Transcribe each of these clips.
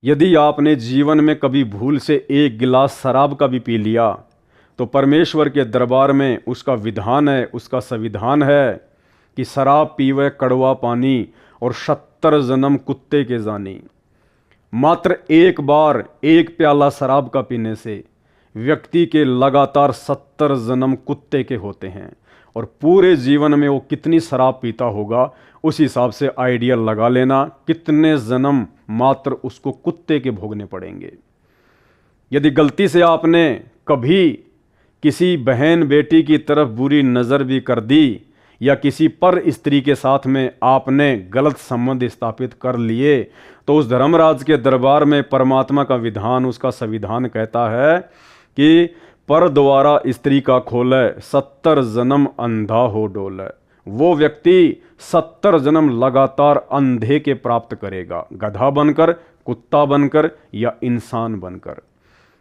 यदि आपने जीवन में कभी भूल से एक गिलास शराब का भी पी लिया तो परमेश्वर के दरबार में उसका विधान है, उसका संविधान है कि शराब पीवे कड़वा पानी और 70 जन्म कुत्ते के जानी। मात्र एक बार एक प्याला शराब का पीने से व्यक्ति के लगातार 70 जन्म कुत्ते के होते हैं और पूरे जीवन में वो कितनी शराब पीता होगा उस हिसाब से आइडिया लगा लेना कितने जन्म मात्र उसको कुत्ते के भोगने पड़ेंगे। यदि गलती से आपने कभी किसी बहन बेटी की तरफ बुरी नज़र भी कर दी या किसी पर स्त्री के साथ में आपने गलत संबंध स्थापित कर लिए तो उस धर्मराज के दरबार में परमात्मा का विधान, उसका संविधान कहता है कि पर द्वारा स्त्री का खोले 70 जन्म अंधा हो डोले। वो व्यक्ति 70 जन्म लगातार अंधे के प्राप्त करेगा, गधा बनकर, कुत्ता बनकर या इंसान बनकर।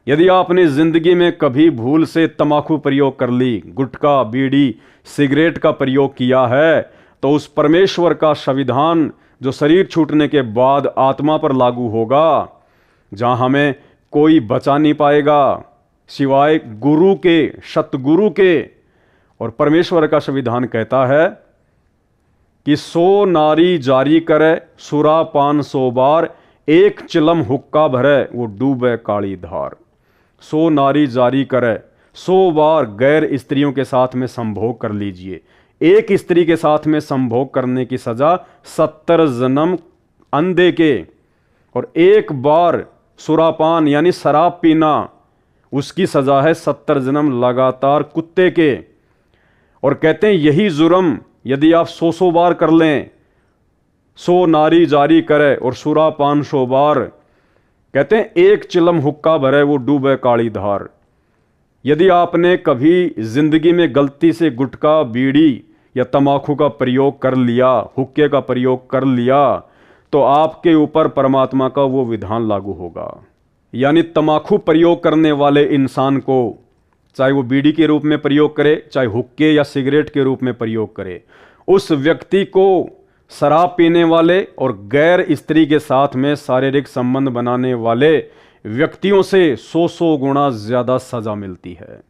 यदि आपने जिंदगी में कभी भूल से तंबाकू प्रयोग कर ली, गुटखा, बीड़ी, सिगरेट का प्रयोग किया है तो उस परमेश्वर का संविधान जो शरीर छूटने के बाद आत्मा पर लागू होगा, जहां हमें कोई बचा नहीं पाएगा सिवाय गुरु के, सतगुरु के। और परमेश्वर का संविधान कहता है कि 100 नारी जारी करे सुरा पान 100 बार, एक चिलम हुक्का भरे वो डूबे काली धार। 100 नारी जारी करे, 100 बार गैर स्त्रियों के साथ में संभोग कर लीजिए। एक स्त्री के साथ में संभोग करने की सजा 70 जन्म अंधे के, और एक बार सुरापान यानी शराब पीना उसकी सजा है 70 जन्म लगातार कुत्ते के। और कहते हैं यही जुर्म यदि आप 100 बार कर लें, 100 नारी जारी करे और सुरापान 100 बार, कहते हैं एक चिलम हुक्का भरे वो डूबे काली धार। यदि आपने कभी जिंदगी में गलती से गुटखा, बीड़ी या तंबाकू का प्रयोग कर लिया, हुक्के का प्रयोग कर लिया, तो आपके ऊपर परमात्मा का वो विधान लागू होगा। यानी तंबाकू प्रयोग करने वाले इंसान को, चाहे वो बीड़ी के रूप में प्रयोग करे, चाहे हुक्के या सिगरेट के रूप में प्रयोग करे, उस व्यक्ति को शराब पीने वाले और गैर स्त्री के साथ में शारीरिक संबंध बनाने वाले व्यक्तियों से 100 गुना ज्यादा सजा मिलती है।